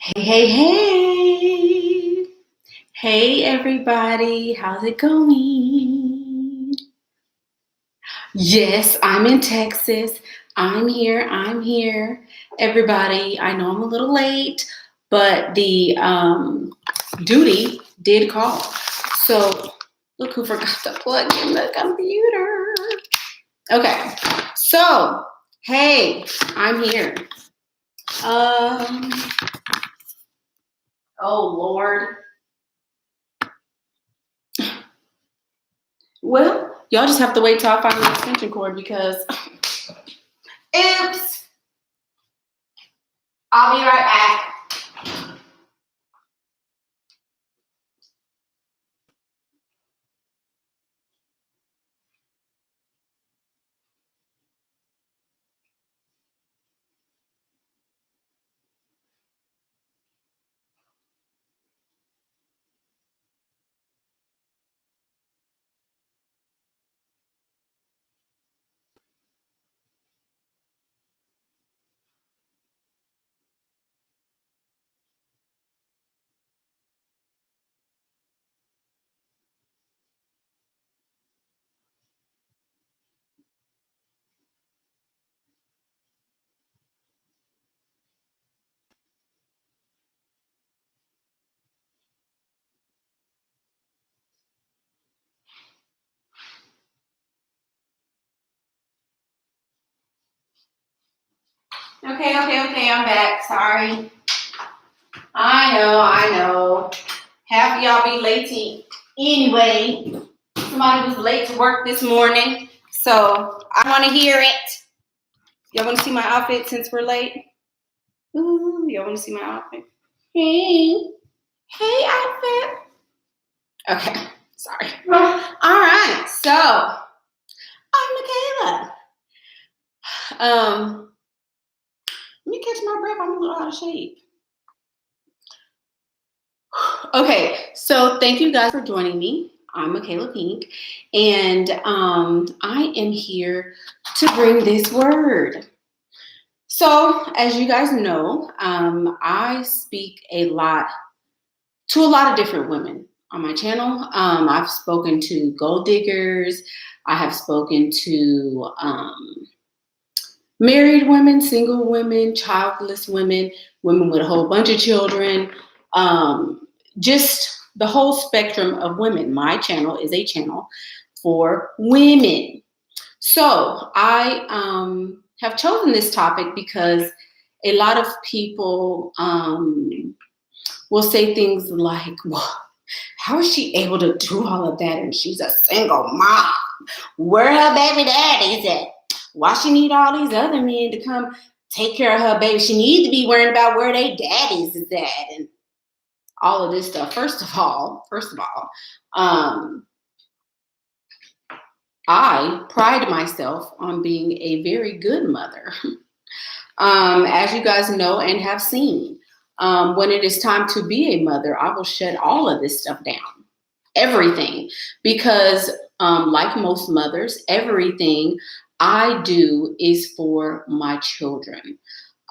Hey, hey, hey. Hey, everybody. How's it going? Yes, I'm in Texas. I'm here. Everybody, I know I'm a little late, but the duty did call. So look who forgot to plug in the computer. Okay, so, hey, I'm here. Oh, Lord. Well, y'all just have to wait till I find the extension cord because, oops, I'll be right back. Okay, I'm back. Sorry. I know. Half of y'all be late anyway. Somebody was late to work this morning, so I want to hear it. Y'all want to see my outfit since we're late? Ooh, y'all want to see my outfit? Hey, outfit. Okay, sorry. All right, so I'm Michaela. Let me catch my breath. I'm a little out of shape. Okay, so thank you guys for joining me. I'm Michaela Pink, and I am here to bring this word. So, as you guys know, I speak to a lot of different women on my channel. I've spoken to gold diggers. I have spoken to married women, single women, childless women, women with a whole bunch of children, just the whole spectrum of women. My channel is a channel for women. So I have chosen this topic because a lot of people will say things like, well, how is she able to do all of that and she's a single mom? Where her baby daddy's at? Why she need all these other men to come take care of her baby? She needs to be worrying about where they daddies is at and all of this stuff. First of all, I pride myself on being a very good mother. As you guys know and have seen, when it is time to be a mother, I will shut all of this stuff down. Everything. Because like most mothers, everything I do is for my children.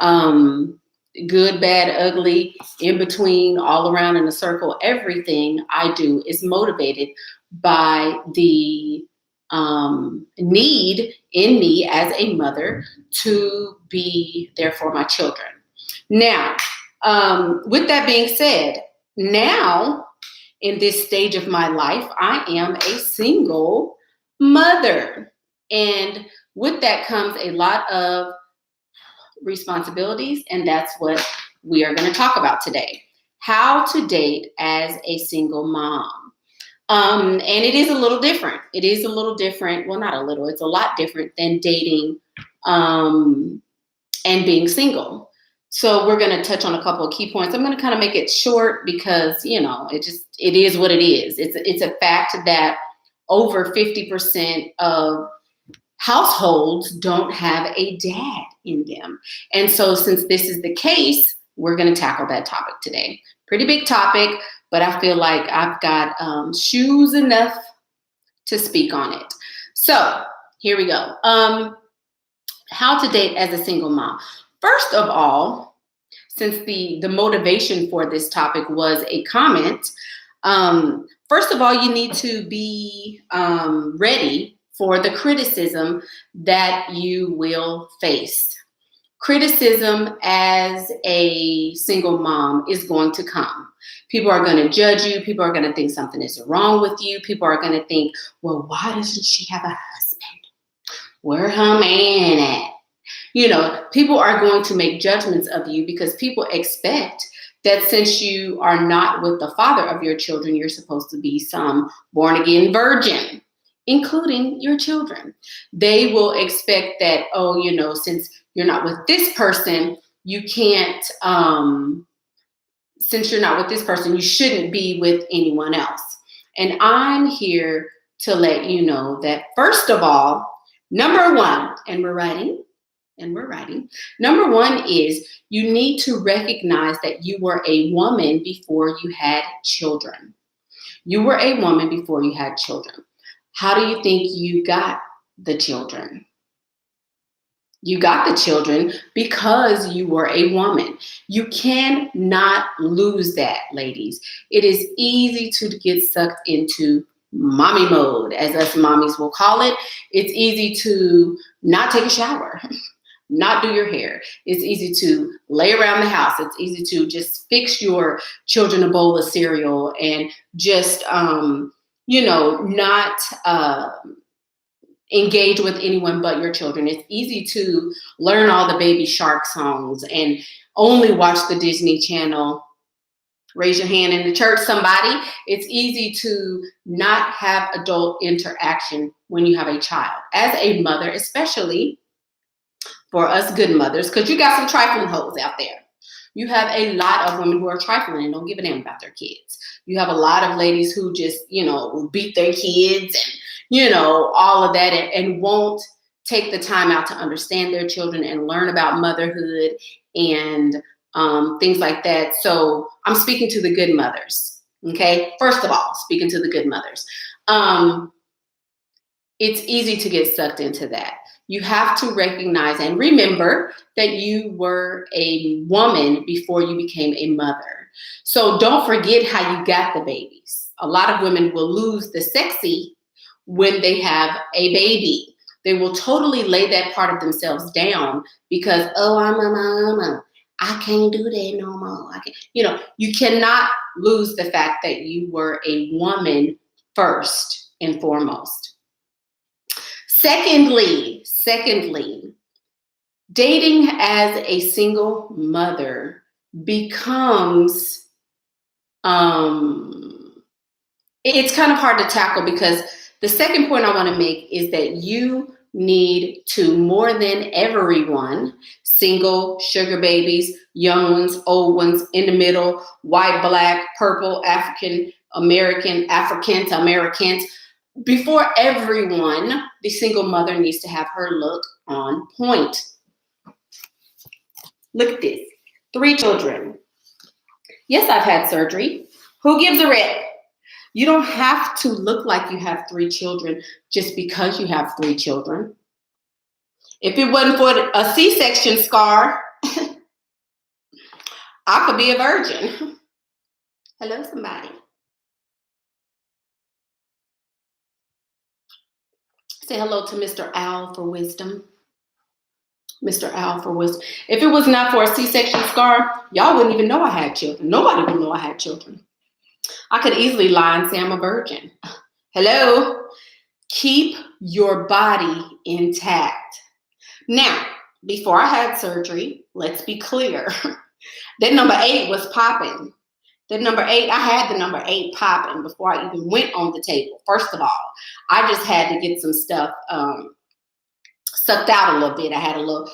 Good, bad, ugly, in between, all around in a circle, everything I do is motivated by the need in me as a mother to be there for my children. Now, with that being said, now in this stage of my life, I am a single mother. And with that comes a lot of responsibilities, and that's what we are going to talk about today. How to date as a single mom. And it is a little different. Well, not a little, it's a lot different than dating and being single. So we're going to touch on a couple of key points. I'm going to kind of make it short because, it is what it is. It's a fact that over 50% of households don't have a dad in them. And so since this is the case, we're going to tackle that topic today. Pretty big topic, but I feel like I've got shoes enough to speak on it. So here we go. How to date as a single mom. First of all, since the motivation for this topic was a comment, first of all, you need to be ready for the criticism that you will face. Criticism as a single mom is going to come. People are going to judge you. People are going to think something is wrong with you. People are going to think, well, why doesn't she have a husband? Where her man at? You know, people are going to make judgments of you because people expect that since you are not with the father of your children, you're supposed to be some born-again virgin, including your children. They will expect that, oh, you know, since you're not with this person, you can't, since you're not with this person, you shouldn't be with anyone else. And I'm here to let you know that, first of all, number one, and we're writing. Number one is you need to recognize that you were a woman before you had children. You were a woman before you had children. How do you think you got the children? You got the children because you were a woman. You cannot lose that, ladies. It is easy to get sucked into mommy mode, as us mommies will call it. It's easy to not take a shower, not do your hair. It's easy to lay around the house. It's easy to just fix your children a bowl of cereal and just, not engage with anyone but your children. It's easy to learn all the Baby Shark songs and only watch the Disney Channel. Raise your hand in the church, somebody. It's easy to not have adult interaction when you have a child. As a mother, especially for us good mothers, because you got some trifling hoes out there. You have a lot of women who are trifling and don't give a damn about their kids. You have a lot of ladies who just, beat their kids and, all of that and won't take the time out to understand their children and learn about motherhood and things like that. So I'm speaking to the good mothers. Okay. First of all, speaking to the good mothers. It's easy to get sucked into that. You have to recognize and remember that you were a woman before you became a mother. So don't forget how you got the babies. A lot of women will lose the sexy when they have a baby. They will totally lay that part of themselves down because, oh, I'm a mama. I can't do that no more. You cannot lose the fact that you were a woman first and foremost. Secondly, dating as a single mother becomes, it's kind of hard to tackle because the second point I want to make is that you need to, more than everyone, single, sugar babies, young ones, old ones, in the middle, white, black, purple, African, American, Africans, Americans. Before everyone, the single mother needs to have her look on point. Look at this. 3 children. Yes, I've had surgery. Who gives a rip? You don't have to look like you have 3 children just because you have 3 children. If it wasn't for a C-section scar, I could be a virgin. Hello, somebody. Say hello to Mr. Owl for wisdom. Mr. Owl for wisdom. If it was not for a C-section scar, y'all wouldn't even know I had children. Nobody would know I had children. I could easily lie and say I'm a virgin. Hello? Keep your body intact. Now, before I had surgery, let's be clear. That number 8 was popping. That number 8, I had the number 8 popping before I even went on the table. First of all, I just had to get some stuff sucked out a little bit. I had a little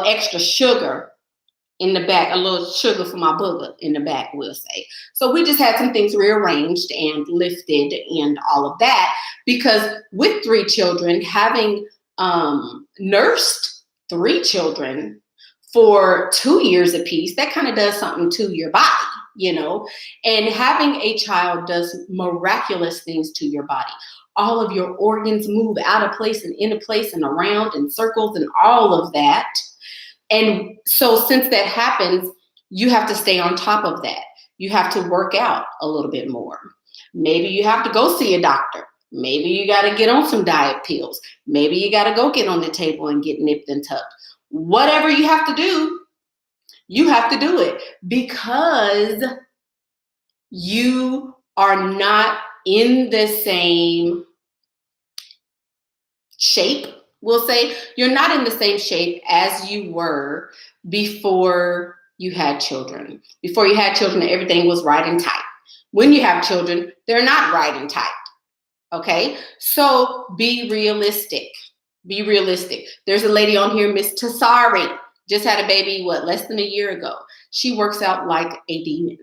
extra sugar in the back, a little sugar for my booger in the back, we'll say. So we just had some things rearranged and lifted and all of that, because with 3 children, having nursed 3 children for 2 years apiece, that kind of does something to your body, and having a child does miraculous things to your body. All of your organs move out of place and into place and around in circles and all of that. And so since that happens, you have to stay on top of that. You have to work out a little bit more. Maybe you have to go see a doctor. Maybe you got to get on some diet pills. Maybe you got to go get on the table and get nipped and tucked. Whatever you have to do, you have to do it, because you are not in the same shape. We'll say you're not in the same shape as you were before you had children. Before you had children, everything was right and tight. When you have children, they're not right and tight. Okay? So be realistic. Be realistic. There's a lady on here, Miss Tassari, just had a baby, less than a year ago. She works out like a demon.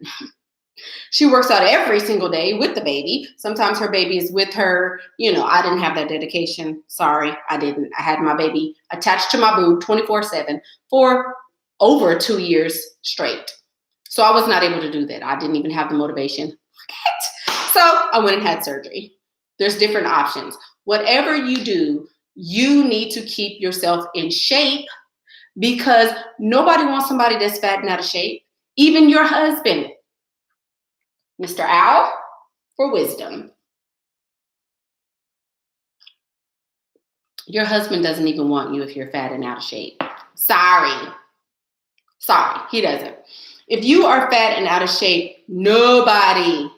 She works out every single day with the baby. Sometimes her baby is with her. I didn't have that dedication. Sorry, I didn't. I had my baby attached to my boob 24/7 for over 2 years straight. So I was not able to do that. I didn't even have the motivation. So I went and had surgery. There's different options. Whatever you do, you need to keep yourself in shape, because nobody wants somebody that's fat and out of shape. Even your husband. Mr. Owl for wisdom. Your husband doesn't even want you if you're fat and out of shape. Sorry, he doesn't. If you are fat and out of shape, nobody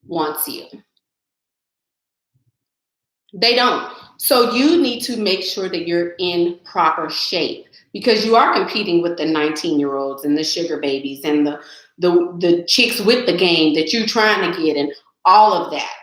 wants you. They don't. So you need to make sure that you're in proper shape, because you are competing with the 19-year-olds and the sugar babies and the chicks with the game that you're trying to get and all of that,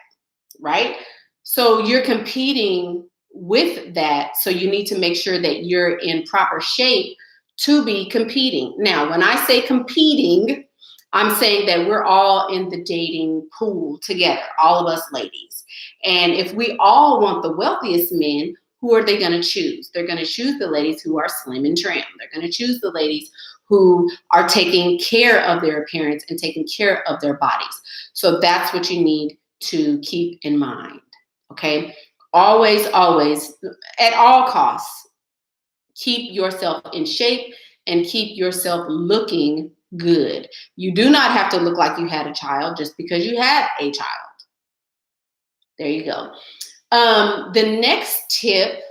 right? So you're competing with that. So you need to make sure that you're in proper shape to be competing. Now, when I say competing, I'm saying that we're all in the dating pool together, all of us ladies. And if we all want the wealthiest men, who are they going to choose? They're going to choose the ladies who are slim and trim. They're going to choose the ladies who are taking care of their appearance and taking care of their bodies. So that's what you need to keep in mind, okay? Always, at all costs, keep yourself in shape and keep yourself looking good. You do not have to look like you had a child just because you had a child. There you go. The next tip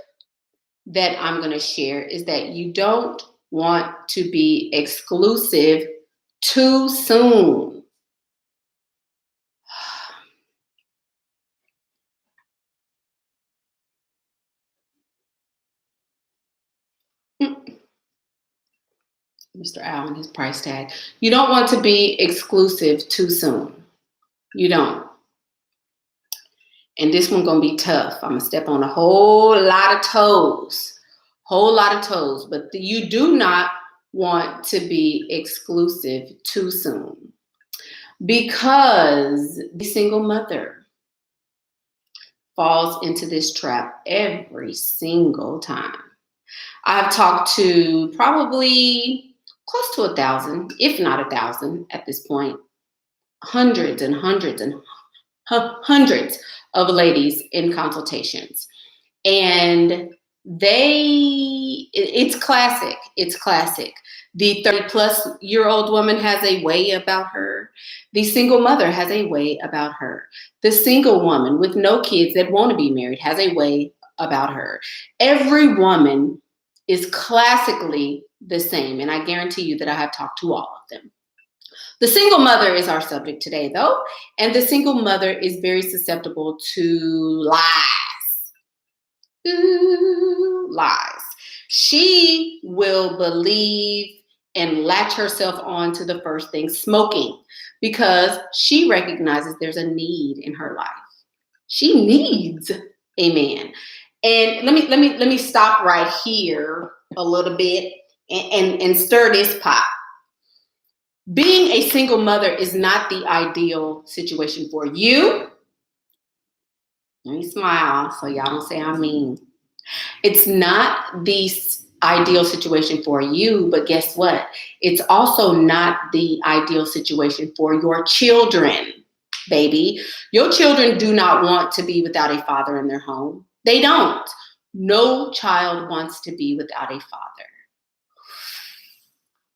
that I'm going to share is that you don't want to be exclusive too soon. Mr. Allen, his price tag. You don't want to be exclusive too soon. You don't. And this one's going to be tough. I'm going to step on a whole lot of toes. But you do not want to be exclusive too soon, because the single mother falls into this trap every single time. I've talked to probably close to 1,000, if not 1,000 at this point, hundreds and hundreds and hundreds of ladies in consultations. And it's classic. It's classic. The 30-plus-year-old woman has a way about her. The single mother has a way about her. The single woman with no kids that want to be married has a way about her. Every woman is classically the same, and I guarantee you that I have talked to all of them. The single mother is our subject today, though, and the single mother is very susceptible to lies. Ooh, lies. She will believe and latch herself on to the first thing, smoking, because she recognizes there's a need in her life. She needs a man. And let me stop right here a little bit and stir this pot. Being a single mother is not the ideal situation for you. Let me smile so y'all don't say I'm mean. It's not the ideal situation for you, but guess what? It's also not the ideal situation for your children, baby. Your children do not want to be without a father in their home. They don't. No child wants to be without a father.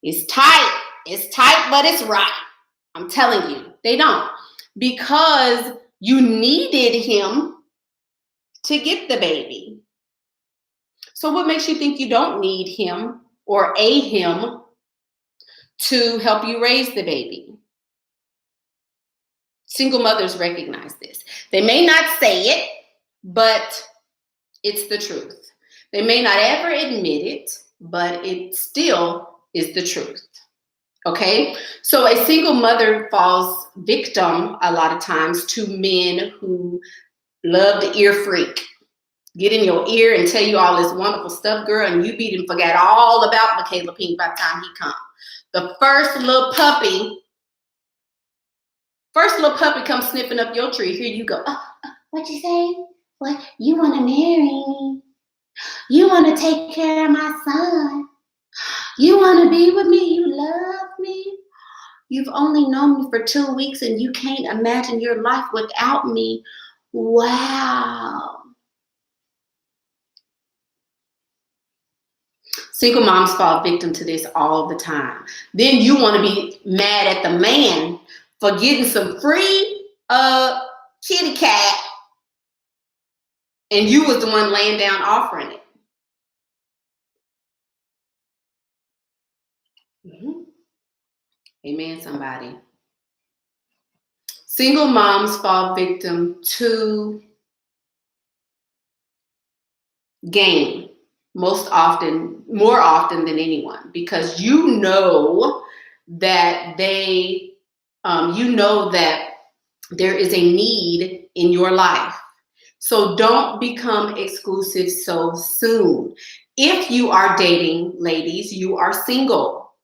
It's tight. It's tight, but it's right. I'm telling you, they don't. Because you needed him to get the baby. So what makes you think you don't need him or a him to help you raise the baby? Single mothers recognize this. They may not say it, but it's the truth. They may not ever admit it, but it still is the truth. Okay? So a single mother falls victim a lot of times to men who love to ear freak. Get in your ear and tell you all this wonderful stuff, girl, and you beat and forget all about Michaela Pink by the time he comes. The first little puppy comes sniffing up your tree. Here you go. What you say? What? You want to marry me? You want to take care of my son? You want to be with me? You love me? You've only known me for 2 weeks and you can't imagine your life without me. Wow. Single moms fall victim to this all the time. Then you want to be mad at the man for getting some free kitty cat, and you was the one laying down offering it. Amen, somebody. Single moms fall victim to game more often than anyone, because you know that there is a need in your life. So don't become exclusive so soon. If you are dating, ladies, you are single.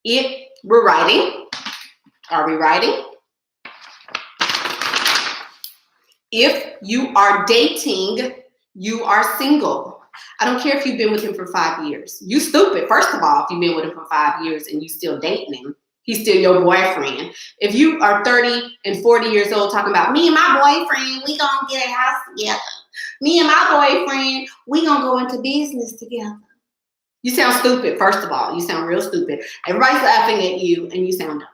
If we're writing, are we writing? If you are dating, you are single. I don't care if you've been with him for 5 years. You stupid, first of all, if you've been with him for 5 years and you still dating him. He's still your boyfriend. If you are 30 and 40 years old talking about me and my boyfriend, we gonna get a house together. Me and my boyfriend, we gonna go into business together. You sound stupid, first of all. You sound real stupid. Everybody's laughing at you and you sound dumb.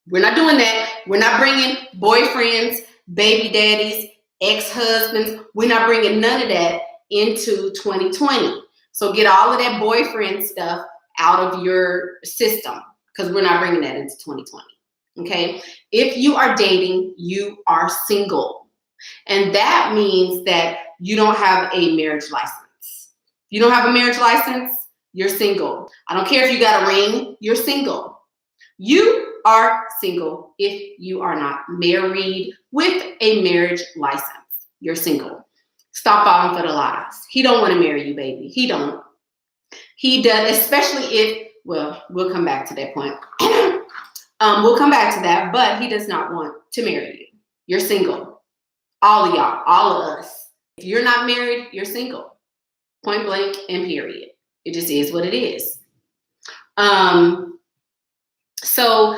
We're not doing that. We're not bringing boyfriends, baby daddies, ex-husbands. We're not bringing none of that into 2020. So get all of that boyfriend stuff out of your system, because we're not bringing that into 2020. Okay? If you are dating, you are single. And that means that you don't have a marriage license. If you don't have a marriage license, you're single. I don't care if you got a ring, you're single. You are single if you are not married with a marriage license. You're single. Stop falling for the lies. He don't want to marry you, baby. He don't. He does, especially if, well, we'll come back to that point. We'll come back to that, but he does not want to marry you. You're single. All of y'all, all of us. If you're not married, you're single. Point blank and period. It just is what it is. So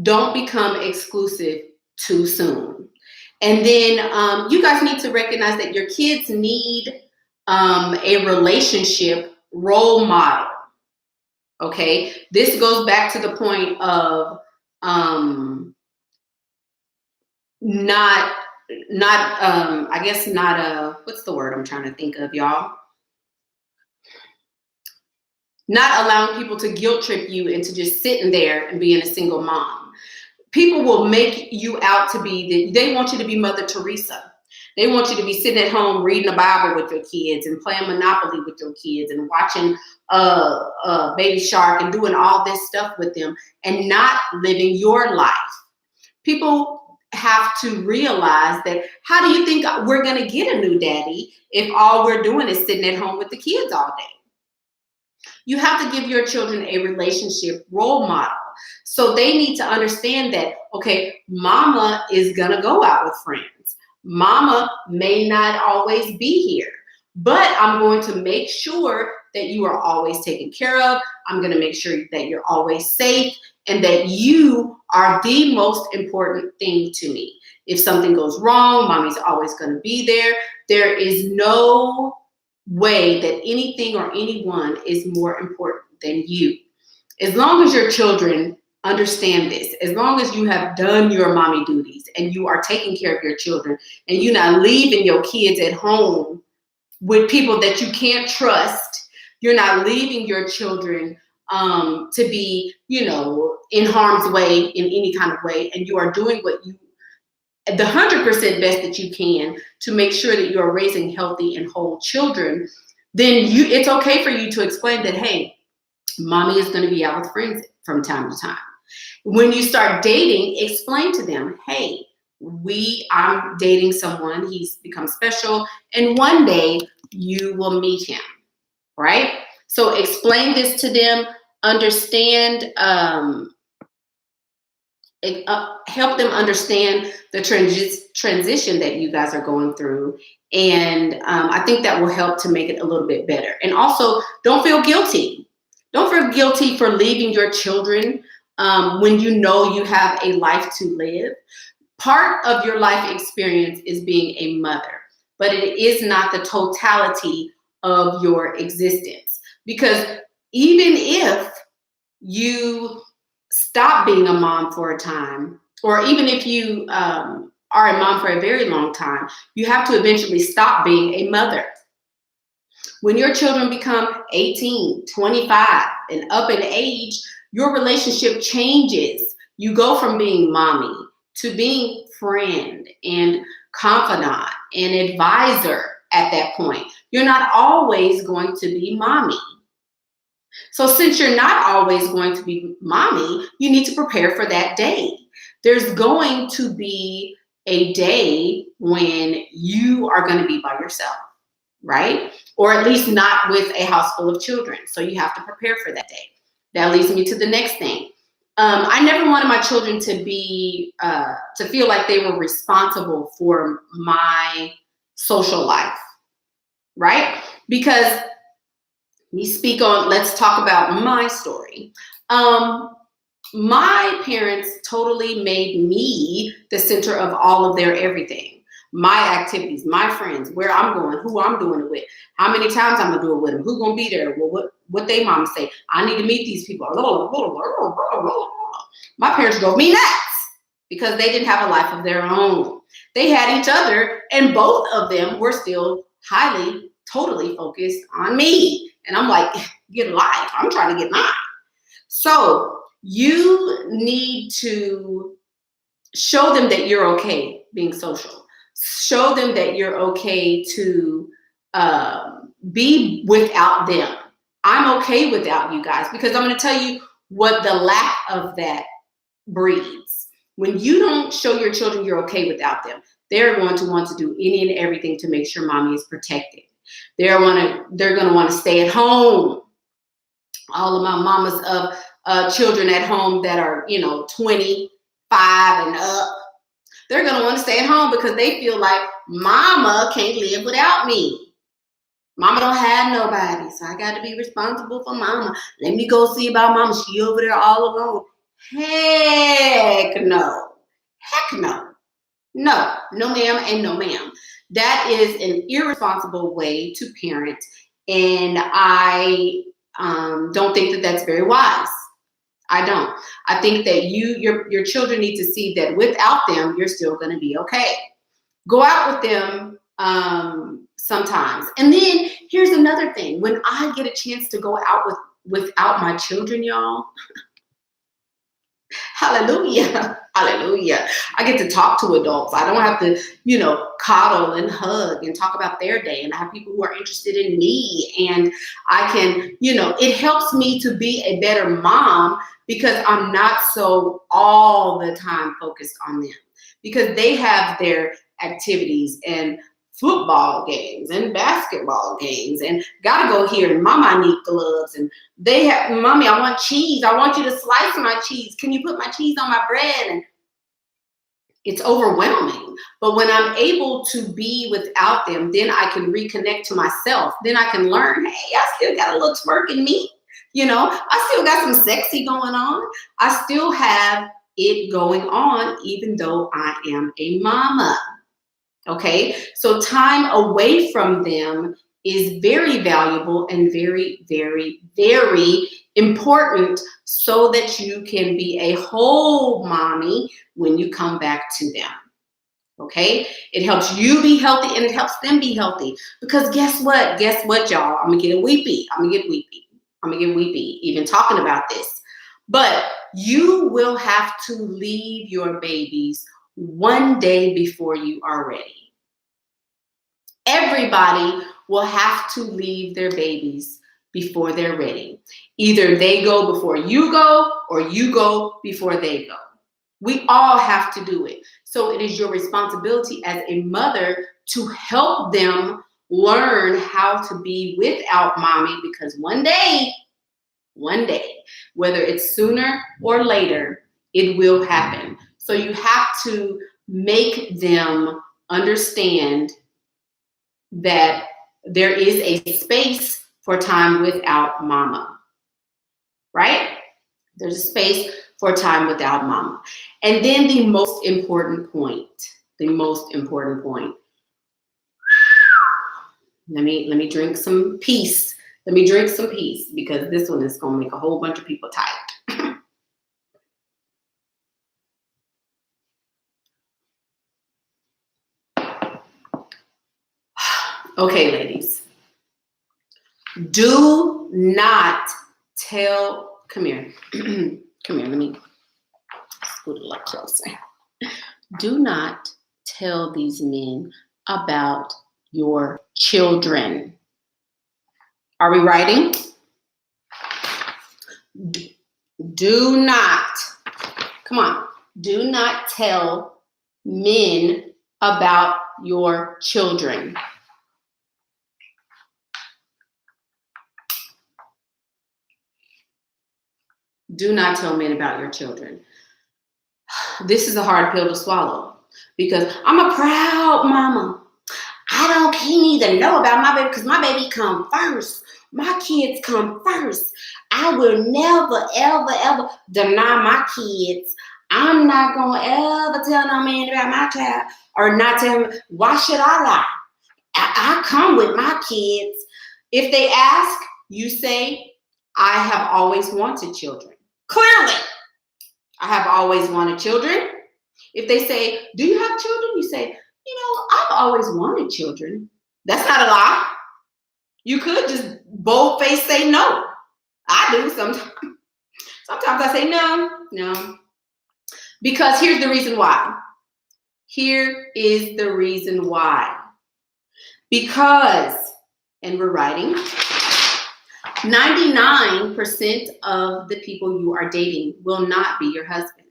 don't become exclusive too soon. And then you guys need to recognize that your kids need a relationship role model. Okay, this goes back to the point of what's the word I'm trying to think of, y'all? Not allowing people to guilt trip you into just sitting there and being a single mom. People will make you out to be they want you to be Mother Teresa. They want you to be sitting at home reading the Bible with your kids and playing Monopoly with your kids and watching Baby Shark and doing all this stuff with them and not living your life. People have to realize that, how do you think we're going to get a new daddy if all we're doing is sitting at home with the kids all day? You have to give your children a relationship role model. So they need to understand that, okay, mama is going to go out with friends. Mama may not always be here, but I'm going to make sure that you are always taken care of. I'm going to make sure that you're always safe and that you are the most important thing to me. If something goes wrong, mommy's always going to be there. There is no way that anything or anyone is more important than you. As long as your children understand this, as long as you have done your mommy duties and you are taking care of your children and you're not leaving your kids at home with people that you can't trust, you're not leaving your children to be, in harm's way in any kind of way, and you are doing what you, the 100% best that you can to make sure that you are raising healthy and whole children, then it's okay for you to explain that, hey, mommy is going to be out with friends from time to time. When you start dating, explain to them, hey, I'm dating someone, he's become special, and one day you will meet him, right? So explain this to them, understand, help them understand the transition that you guys are going through. And I think that will help to make it a little bit better. And also, don't feel guilty. Don't feel guilty for leaving your children when you know you have a life to live. Part of your life experience is being a mother, but it is not the totality of your existence. Because even if you stop being a mom for a time, or even if you are a mom for a very long time, you have to eventually stop being a mother. When your children become 18, 25, and up in age, your relationship changes. You go from being mommy to being friend and confidant and advisor at that point. You're not always going to be mommy. So since you're not always going to be mommy, you need to prepare for that day. There's going to be a day when you are going to be by yourself, right? Or at least not with a house full of children. So you have to prepare for that day. That leads me to the next thing. I never wanted my children to be, to feel like they were responsible for my social life, right? Because let's talk about my story. My parents totally made me the center of all of their everything. My activities, my friends, where I'm going, who I'm doing it with, how many times I'm gonna do it with them, who's gonna be there, what they mom say, I need to meet these people. My parents drove me nuts because they didn't have a life of their own. They had each other, and both of them were still totally focused on me. And I'm like, get a life. I'm trying to get mine. So you need to show them that you're okay being social. Show them that you're okay to be without them. I'm okay without you guys, because I'm going to tell you what the lack of that breeds. When you don't show your children you're okay without them, they're going to want to do any and everything to make sure mommy is protected. They're going to want to stay at home. All of my mamas of children at home that are, 25 and up, they're going to want to stay at home because they feel like mama can't live without me. Mama don't have nobody, so I got to be responsible for mama. Let me go see about mama. She over there all alone. Heck no. Heck no. No ma'am and no ma'am. That is an irresponsible way to parent, and I don't think that that's very wise. I don't. I think that your children need to see that without them, you're still going to be okay. Go out with them sometimes. And then here's another thing. When I get a chance to go out without my children, y'all, hallelujah. Hallelujah. I get to talk to adults. I don't have to, coddle and hug and talk about their day. And I have people who are interested in me. And I can, it helps me to be a better mom because I'm not so all the time focused on them. Because they have their activities and football games and basketball games and gotta go here and mama, I need gloves, and they have, mommy, I want cheese, I want you to slice my cheese, can you put my cheese on my bread? And it's overwhelming. But when I'm able to be without them, then I can reconnect to myself. Then I can learn, hey, I still got a little twerk in me. I still got some sexy going on. I still have it going on, even though I am a mama. Okay, so time away from them is very valuable and very, very, very important so that you can be a whole mommy when you come back to them. Okay? It helps you be healthy and it helps them be healthy. Because guess what? Guess what, y'all? I'm going to get weepy. I'm going to get weepy even talking about this. But you will have to leave your babies one day before you are ready. Everybody will have to leave their babies before they're ready. Either they go before you go or you go before they go. We all have to do it. So it is your responsibility as a mother to help them learn how to be without mommy, because one day, whether it's sooner or later, it will happen. So you have to make them understand that there is a space for time without mama, right? There's a space for time without mama. And then the most important point. Let me drink some peace. Because this one is going to make a whole bunch of people tired. Okay, ladies. Do not tell, come here, let me scoot a little closer. Do not tell these men about your children. Are we writing? Do not tell men about your children. Do not tell men about your children. This is a hard pill to swallow because I'm a proud mama. He need to know about my baby because my baby come first. My kids come first. I will never, ever, ever deny my kids. I'm not going to ever tell no man about my child or not tell him. Why should I lie? I come with my kids. If they ask, you say, I have always wanted children. Clearly, I have always wanted children. If they say, do you have children? You say, I've always wanted children. That's not a lie. You could just bold-faced say no. I do sometimes. Sometimes I say no. Because here's the reason why. Because, and we're writing, 99% of the people you are dating will not be your husband.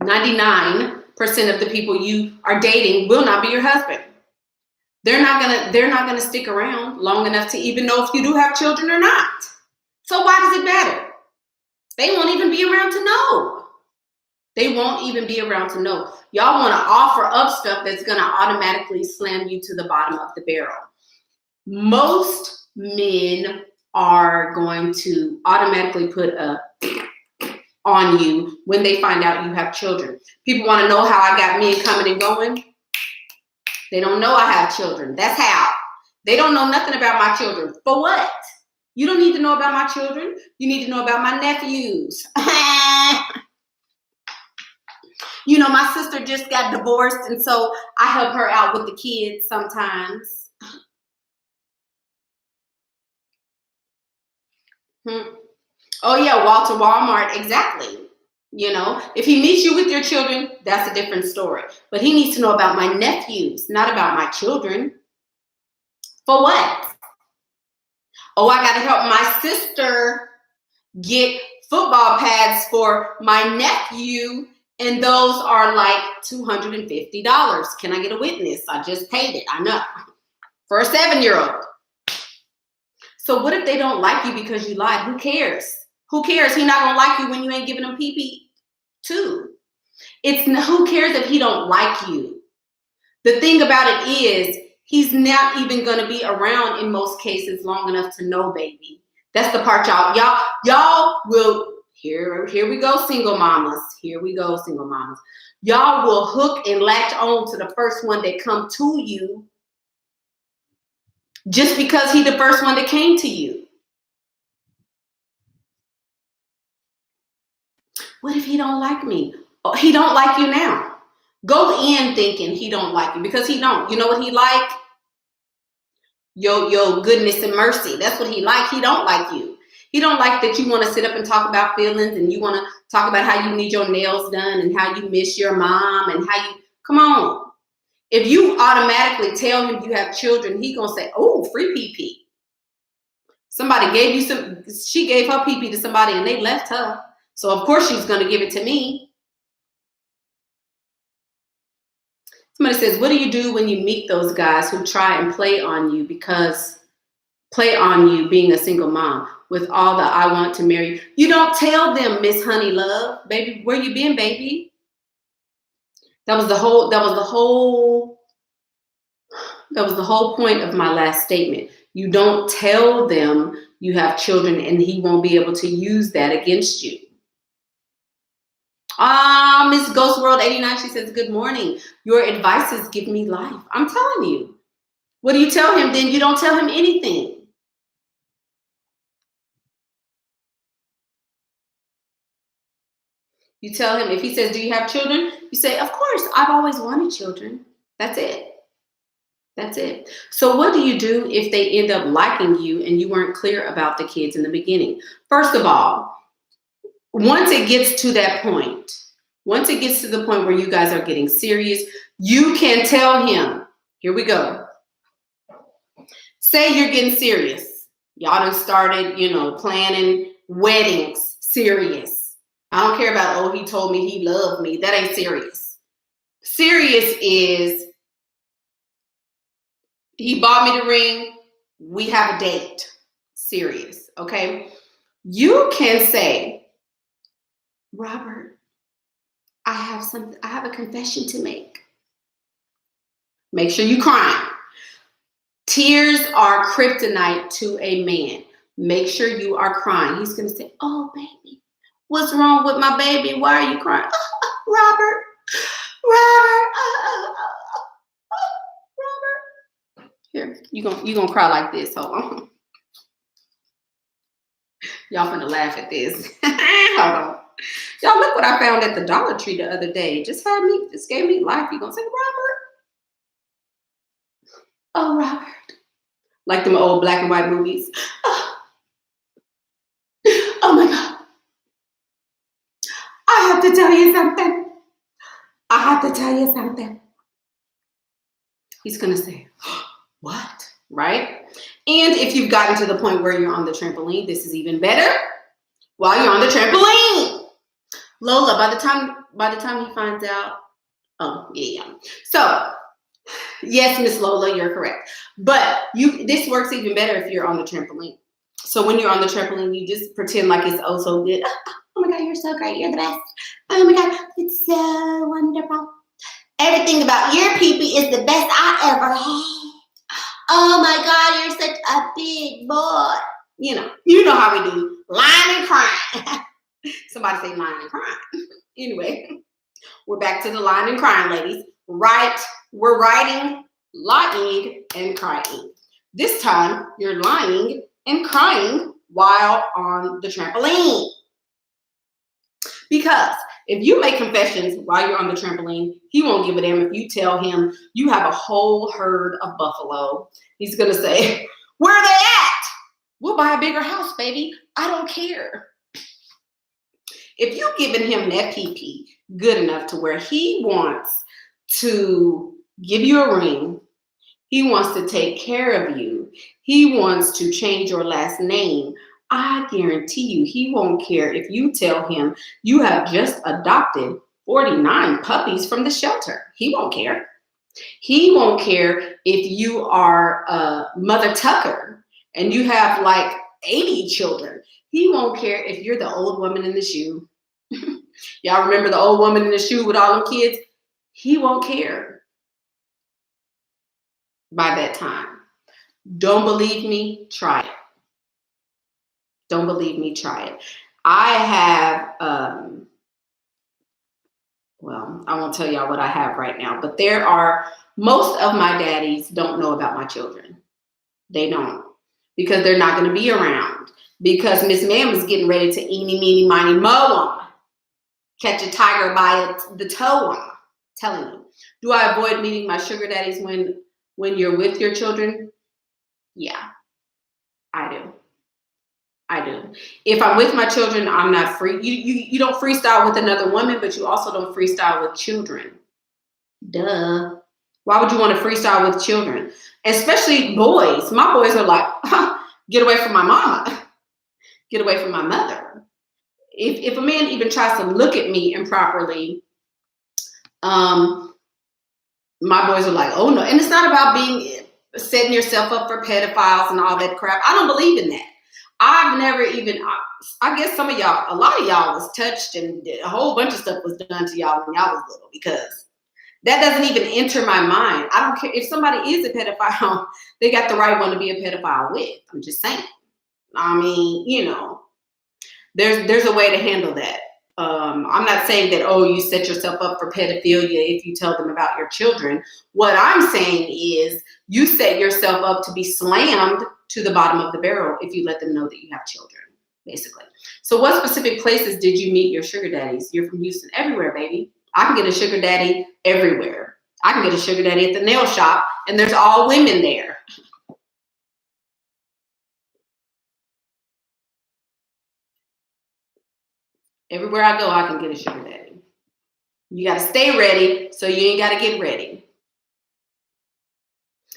99% of the people you are dating will not be your husband. They're not gonna stick around long enough to even know if you do have children or not. So why does it matter? They won't even be around to know. Y'all want to offer up stuff that's gonna automatically slam you to the bottom of the barrel. Most men are going to automatically put a on you when they find out you have children. People want to know how I got men coming and going. They don't know I have children. That's how. They don't know nothing about my children. For what? You don't need to know about my children. You need to know about my nephews. My sister just got divorced, and so I help her out with the kids sometimes. Oh yeah, Walter Walmart, exactly. If he meets you with your children, that's a different story. But he needs to know about my nephews, not about my children. For what? Oh, I got to help my sister get football pads for my nephew, and those are like $250. Can I get a witness? I just paid it. I know. For a 7-year-old. So what if they don't like you because you lied? Who cares? Who cares? He's not gonna like you when you ain't giving him pee-pee too. Who cares if he don't like you? The thing about it is he's not even gonna be around in most cases long enough to know, baby. That's the part y'all will Here we go, single mamas. Here we go, single mamas. Y'all will hook and latch on to the first one that come to you just because he the first one that came to you. What if he don't like me? Oh, he don't like you now. Go in thinking he don't like you, because he don't. You know what he like? Your goodness and mercy. That's what he like. He don't like you. He don't like that you want to sit up and talk about feelings, and you want to talk about how you need your nails done and how you miss your mom and how you, come on. If you automatically tell him you have children, he gonna say, oh, free pee-pee. Somebody gave you some, she gave her pee-pee to somebody and they left her. So of course she's gonna give it to me. Somebody says, what do you do when you meet those guys who try and play on you being a single mom with all the I want to marry you? You don't tell them, Miss Honey Love, baby, where you been, baby? That was the whole point of my last statement. You don't tell them you have children, and he won't be able to use that against you. Miss Ghost World 89, she says, good morning. Your advices give me life. I'm telling you. What do you tell him then? You don't tell him anything. You tell him, if he says, do you have children? You say, of course, I've always wanted children. That's it. That's it. So what do you do if they end up liking you and you weren't clear about the kids in the beginning? First of all, once it gets to that point, once it gets to the point where you guys are getting serious, you can tell him, here we go. Say you're getting serious. Y'all done started, planning weddings, serious. I don't care about, oh, he told me he loved me. That ain't serious. Serious is, he bought me the ring. We have a date. Serious, okay? You can say, Robert, I have a confession to make. Make sure you crying. Tears are kryptonite to a man. Make sure you are crying. He's going to say, oh, baby, what's wrong with my baby? Why are you crying? Robert, here, you gonna cry like this. Hold on. Y'all finna laugh at this. Hold on. Y'all, look what I found at the Dollar Tree the other day. Just gave me life. You gonna say, Robert? Oh, Robert. Like them old black and white movies. Oh my God. I have to tell you something. I have to tell you something. He's gonna say, what? Right? And if you've gotten to the point where you're on the trampoline, this is even better. While you're on the trampoline, Lola, by the time he finds out, oh yeah. So yes, Miss Lola, you're correct. But this works even better if you're on the trampoline. So when you're on the trampoline, you just pretend like it's oh so good. Oh my God, you're so great. You're the best. Oh my God, it's so wonderful. Everything about your pee-pee is the best I ever had. Oh my God, you're such a big boy. You know how we do. Lying and crying. Somebody say lying and crying. Anyway, we're back to the lying and crying, ladies. Right, we're writing, lying, and crying. This time, you're lying and crying while on the trampoline. Because if you make confessions while you're on the trampoline, he won't give a damn if you tell him you have a whole herd of buffalo. He's going to say, where are they at? We'll buy a bigger house, baby. I don't care. If you've given him that pee-pee good enough to where he wants to give you a ring, he wants to take care of you, he wants to change your last name, I guarantee you he won't care if you tell him you have just adopted 49 puppies from the shelter. He won't care. He won't care if you are Mother Tucker and you have like 80 children. He won't care if you're the old woman in the shoe. Y'all remember the old woman in the shoe with all them kids? He won't care by that time. Don't believe me? Try it. Don't believe me? Try it. I have, well, I won't tell y'all what I have right now, but most of my daddies don't know about my children. They don't, because they're not going to be around. Because Miss Ma'am is getting ready to eeny, meeny, miny, moe 'em. Catch a tiger by the toe 'em. Telling you. Do I avoid meeting my sugar daddies when you're with your children? Yeah, I do. I do. If I'm with my children, I'm not free. You don't freestyle with another woman, but you also don't freestyle with children. Duh. Why would you want to freestyle with children? Especially boys. My boys are like, get away from my mama. Get away from my mother. If a man even tries to look at me improperly, my boys are like, oh no. And it's not about setting yourself up for pedophiles and all that crap. I don't believe in that. I've never even, I guess some of y'all, a lot of y'all was touched and a whole bunch of stuff was done to y'all when y'all was little, because that doesn't even enter my mind. I don't care if somebody is a pedophile, they got the right one to be a pedophile with. I'm just saying. I mean, you know, there's a way to handle that. I'm not saying that, oh, you set yourself up for pedophilia if you tell them about your children. What I'm saying is you set yourself up to be slammed to the bottom of the barrel if you let them know that you have children, basically. So what specific places did you meet your sugar daddies? You're from Houston. Everywhere, baby. I can get a sugar daddy everywhere. I can get a sugar daddy at the nail shop, and there's all women there. Everywhere I go, I can get a sugar daddy. You got to stay ready, so you ain't got to get ready.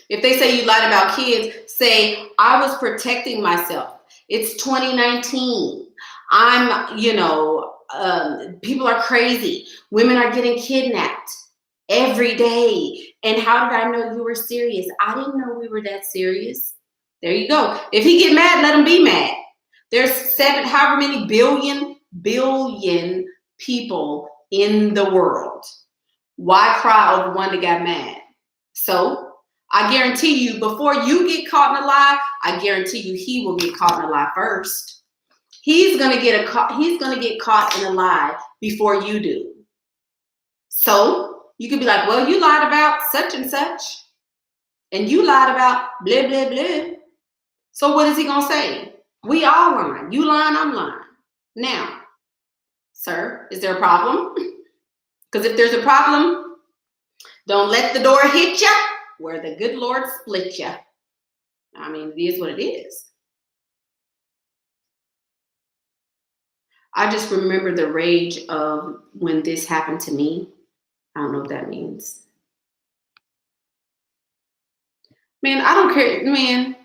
If they say you lied about kids, say, I was protecting myself. It's 2019. People are crazy. Women are getting kidnapped every day. And how did I know you were serious? I didn't know we were that serious. There you go. If he get mad, let him be mad. There's however many billion people in the world. Why cry over one that got mad? So I guarantee you, before you get caught in a lie, I guarantee you he will get caught in a lie first. He's gonna get caught in a lie before you do. So you could be like, well, you lied about such and such, and you lied about blah blah blah. So what is he gonna say? We all lying. You lying, I'm lying. Now, sir, is there a problem? Because if there's a problem, don't let the door hit ya where the good Lord split ya. I mean, it is what it is. I just remember the rage of when this happened to me. I don't know what that means. Man, I don't care. Man,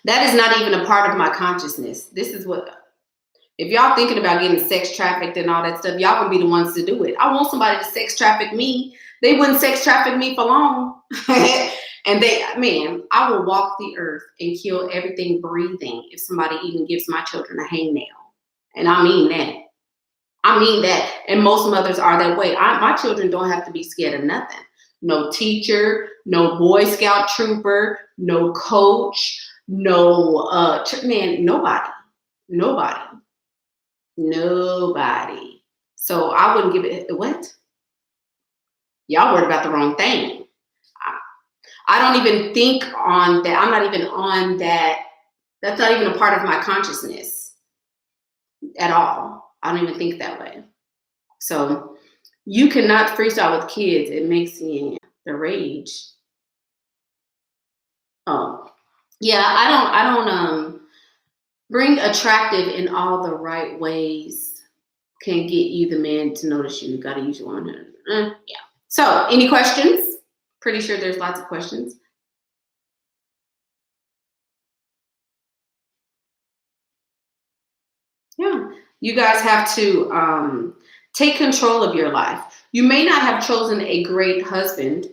that is not even a part of my consciousness. This is what, if y'all thinking about getting sex trafficked and all that stuff, y'all can be the ones to do it. I want somebody to sex traffic me. They wouldn't sex traffic me for long. And I will walk the earth and kill everything breathing if somebody even gives my children a hangnail. And I mean that. I mean that. And most mothers are that way. My children don't have to be scared of nothing. No teacher, no Boy Scout trooper, no coach, no, nobody. So I wouldn't give it, what? Y'all worried about the wrong thing. I don't even think on that. I'm not even on that. That's not even a part of my consciousness at all. I don't even think that way. So you cannot freestyle with kids. It makes me the rage. Oh, yeah. I don't bring attractive in all the right ways can get you the man to notice you. You got to use your 100. Yeah. So any questions? Pretty sure there's lots of questions. Yeah, you guys have to take control of your life. You may not have chosen a great husband.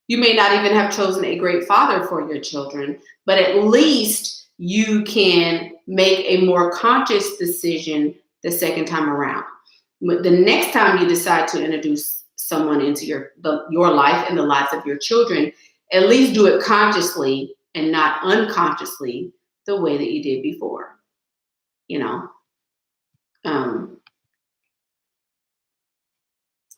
You may not even have chosen a great father for your children, but at least you can make a more conscious decision the second time around. The next time you decide to introduce someone into your life and the lives of your children, at least do it consciously and not unconsciously the way that you did before, you know.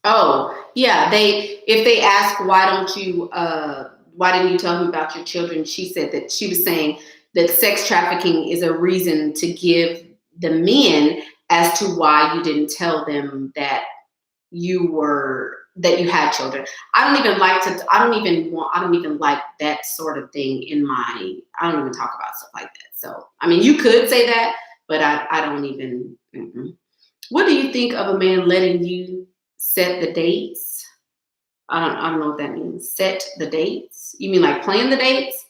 Oh, yeah. If they ask why didn't you tell him about your children? She said that she was saying that sex trafficking is a reason to give the men as to why you didn't tell them that you had children. I don't even like that sort of thing I don't even talk about stuff like that. So, I mean, you could say that, but I don't even, What do you think of a man letting you set the dates? I don't know what that means. Set the dates? You mean like plan the dates?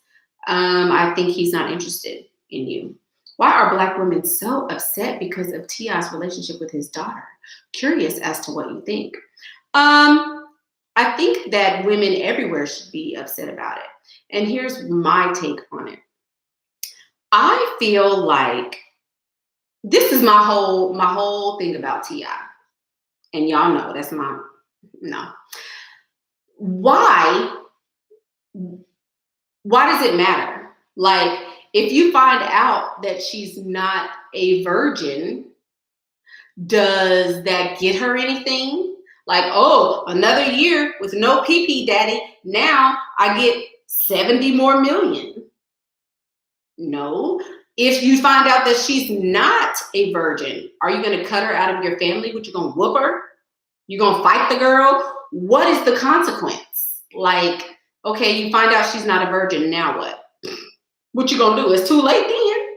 I think he's not interested in you. Why are Black women so upset because of T.I.'s relationship with his daughter? Curious as to what you think. I think that women everywhere should be upset about it. And here's my take on it. I feel like this is my whole thing about T.I. And y'all know that's no. Why does it matter? Like, if you find out that she's not a virgin, does that get her anything? Like, oh, another year with no pee-pee daddy. Now I get 70 more million. No. If you find out that she's not a virgin, are you going to cut her out of your family? What, you going to whoop her? You going to fight the girl? What is the consequence? Like, okay, you find out she's not a virgin. Now what? What you going to do? It's too late then.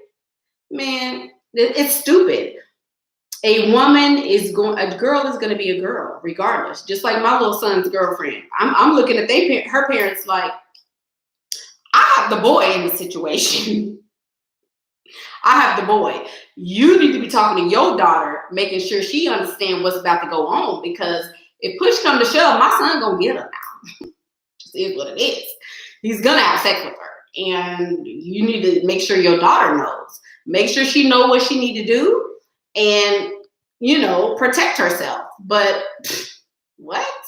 Man, it's stupid. A girl is going to be a girl regardless. Just like my little son's girlfriend. I'm looking at her parents like, I have the boy in the situation. I have the boy. You need to be talking to your daughter, making sure she understands what's about to go on, because if push come to shove, my son gonna get her now. Just is what it is. He's gonna have sex with her, and you need to make sure your daughter knows. Make sure she know what she need to do, and protect herself. But what?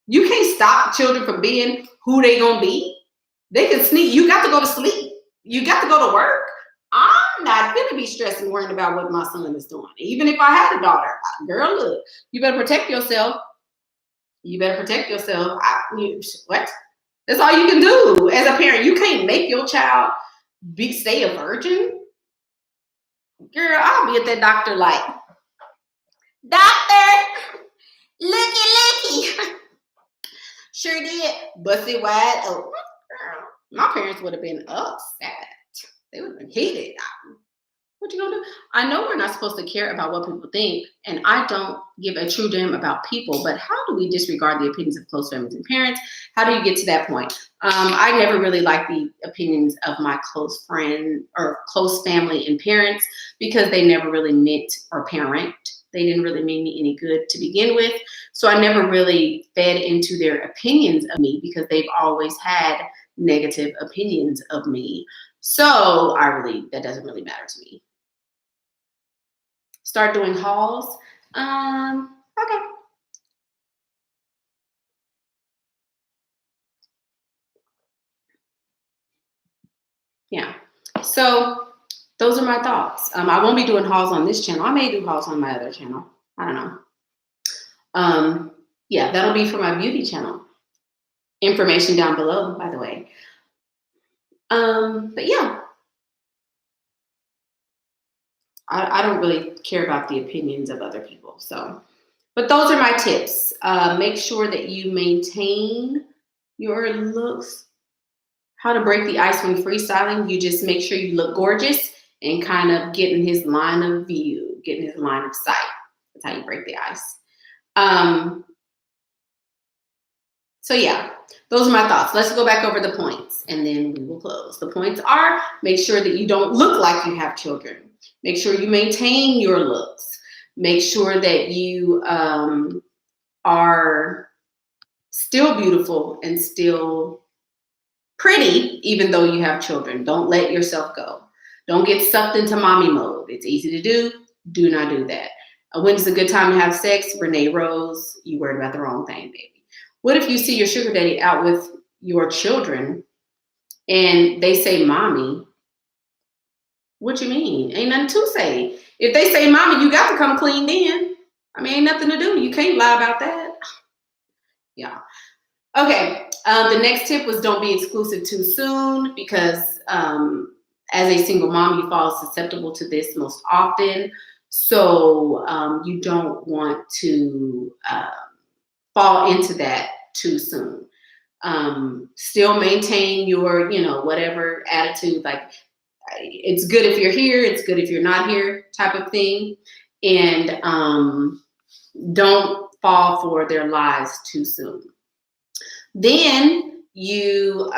You can't stop children from being who they gonna be. They can sneak. You got to go to sleep. You got to go to work. I'm not gonna be stressed and worrying about what my son is doing. Even if I had a daughter, girl, look, you better protect yourself. You better protect yourself. What? That's all you can do as a parent. You can't make your child stay a virgin. Girl, I'll be at that doctor like, doctor, looky. Sure did. Bust it wide open. Girl, my parents would have been upset. They would have been heated. What you gonna do? I know we're not supposed to care about what people think, and I don't give a true damn about people, but how do we disregard the opinions of close families and parents? How do you get to that point? I never really liked the opinions of my close friend or close family and parents, because they never really meant or parent. They didn't really mean me any good to begin with. So I never really fed into their opinions of me, because they've always had negative opinions of me. So that doesn't really matter to me. Start doing hauls. Okay. Yeah. So those are my thoughts. I won't be doing hauls on this channel. I may do hauls on my other channel. I don't know. Yeah, that'll be for my beauty channel. Information down below, by the way. But yeah. I don't really care about the opinions of other people. So, but those are my tips. Make sure that you maintain your looks. How to break the ice when freestyling. You just make sure you look gorgeous and kind of get in his line of view, get in his line of sight. That's how you break the ice. So yeah, those are my thoughts. Let's go back over the points and then we will close. The points are: make sure that you don't look like you have children. Make sure you maintain your looks. Make sure that you are still beautiful and still pretty, even though you have children. Don't let yourself go. Don't get sucked into mommy mode. It's easy to do. Do not do that. When's a good time to have sex? Renee Rose, you worried about the wrong thing, baby. What if you see your sugar daddy out with your children and they say mommy? What you mean? Ain't nothing to say. If they say, "Mama, you got to come clean," then I mean, ain't nothing to do. You can't lie about that. Yeah. Okay. The next tip was don't be exclusive too soon, because as a single mom, you fall susceptible to this most often. So you don't want to fall into that too soon. Still maintain your, whatever attitude, like it's good if you're here, it's good if you're not here type of thing. And don't fall for their lies too soon. Then you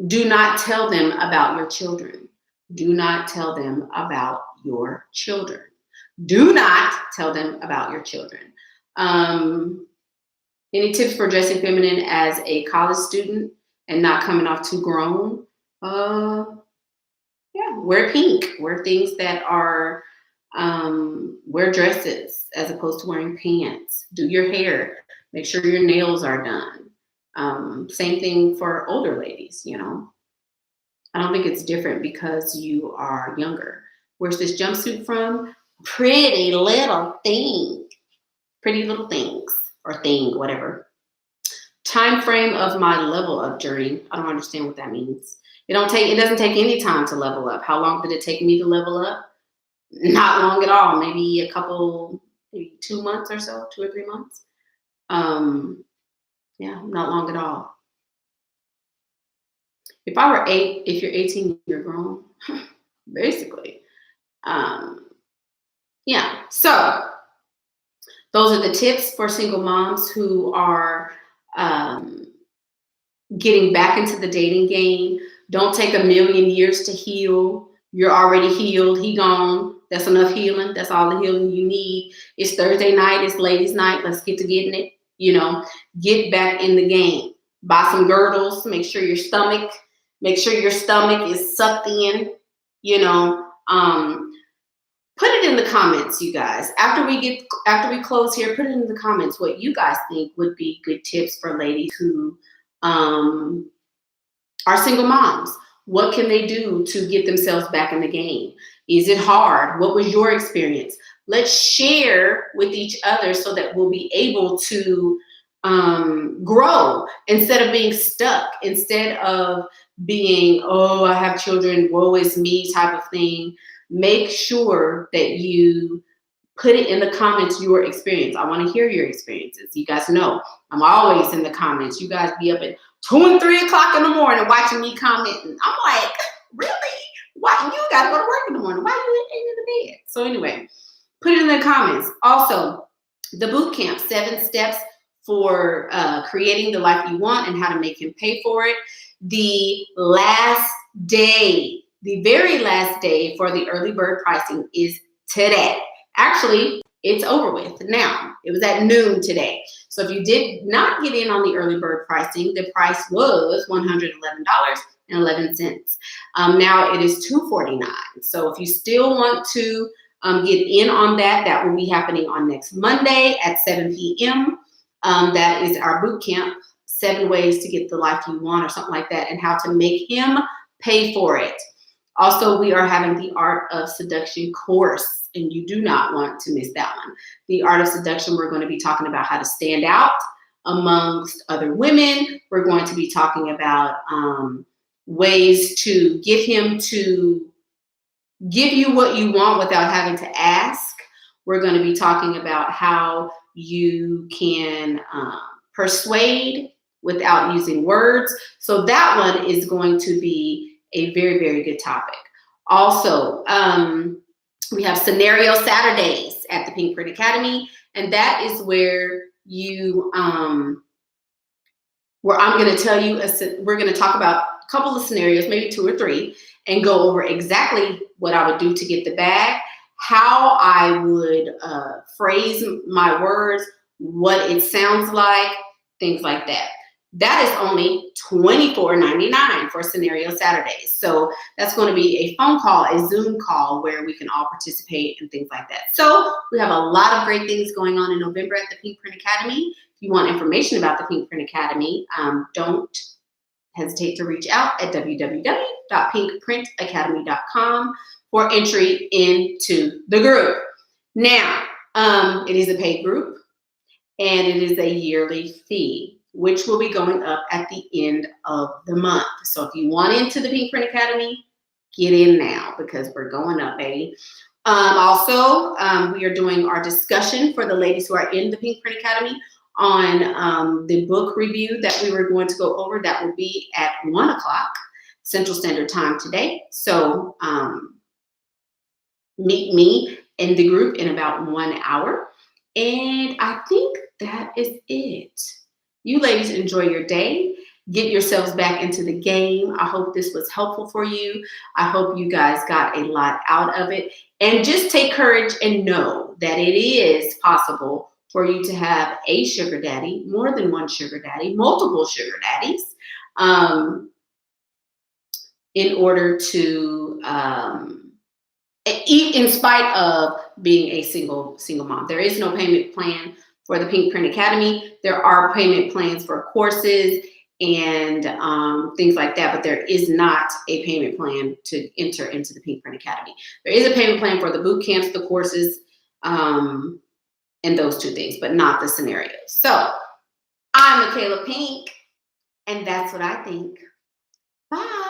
do not tell them about your children. Do not tell them about your children. Do not tell them about your children. Any tips for dressing feminine as a college student and not coming off too grown? Yeah, wear pink. Wear things that are, wear dresses as opposed to wearing pants. Do your hair. Make sure your nails are done. Same thing for older ladies, I don't think it's different because you are younger. Where's this jumpsuit from? Pretty Little Thing. Pretty Little Things, or thing, whatever. Time frame of my level up journey. I don't understand what that means. It doesn't take any time to level up. How long did it take me to level up? Not long at all. Maybe maybe 2 months or so, 2 or 3 months. Yeah, not long at all. If you're 18, you're grown, basically. Yeah, so those are the tips for single moms who are getting back into the dating game. Don't take a million years to heal. You're already healed. He gone. That's enough healing. That's all the healing you need. It's Thursday night. It's ladies' night. Let's get to getting it. Get back in the game. Buy some girdles. Make sure your stomach is sucked in. Put it in the comments, you guys. After we close here, put it in the comments what you guys think would be good tips for ladies who are single moms. What can they do to get themselves back in the game? Is it hard? What was your experience? Let's share with each other so that we'll be able to grow instead of being stuck, instead of being, oh, I have children, woe is me type of thing. Make sure that you put it in the comments, your experience. I want to hear your experiences. You guys know I'm always in the comments. You guys be up at 2 and 3 o'clock in the morning watching me commenting. I'm like, really? Why? You got to go to work in the morning. Why you ain't in the bed? So anyway, put it in the comments. Also, the boot camp, 7 steps for creating the life you want and how to make him pay for it. The very last day for the early bird pricing is today. Actually, it's over with now. It was at noon today. So if you did not get in on the early bird pricing, the price was $111.11. Now it is $249. So if you still want to get in on that, that will be happening on next Monday at 7 p.m. That is our boot camp, 7 ways to get the life you want, or something like that, and how to make him pay for it. Also, we are having the Art of Seduction course, and you do not want to miss that one. The Art of Seduction, we're going to be talking about how to stand out amongst other women. We're going to be talking about ways to get him to give you what you want without having to ask. We're going to be talking about how you can persuade without using words. So that one is going to be a very, very good topic. Also, we have Scenario Saturdays at the PinkPrint Academy, and that is where where I'm going to tell you, we're going to talk about a couple of scenarios, maybe 2 or 3, and go over exactly what I would do to get the bag, how I would phrase my words, what it sounds like, things like that. That is only $24.99 for Scenario Saturdays. So that's going to be a phone call, a Zoom call where we can all participate and things like that. So we have a lot of great things going on in November at the PinkPrint Academy. If you want information about the PinkPrint Academy, don't hesitate to reach out at www.pinkprintacademy.com for entry into the group. Now, it is a paid group, and it is a yearly fee, which will be going up at the end of the month. So if you want into the Pink Print Academy, get in now because we're going up, baby. Also, we are doing our discussion for the ladies who are in the Pink Print Academy on the book review that we were going to go over. That will be at 1 o'clock Central Standard Time today. So meet me in the group in about 1 hour. And I think that is it. You ladies enjoy your day. Get yourselves back into the game. I hope this was helpful for you. I hope you guys got a lot out of it. And just take courage and know that it is possible for you to have a sugar daddy, more than one sugar daddy, multiple sugar daddies, in order to, in spite of being a single mom. There is no payment plan for the Pink Print Academy. There are payment plans for courses and things like that, but there is not a payment plan to enter into the Pink Print Academy. There is a payment plan for the boot camps, the courses, and those two things, but not the scenarios. So I'm Michaela Pink, and that's what I think. Bye.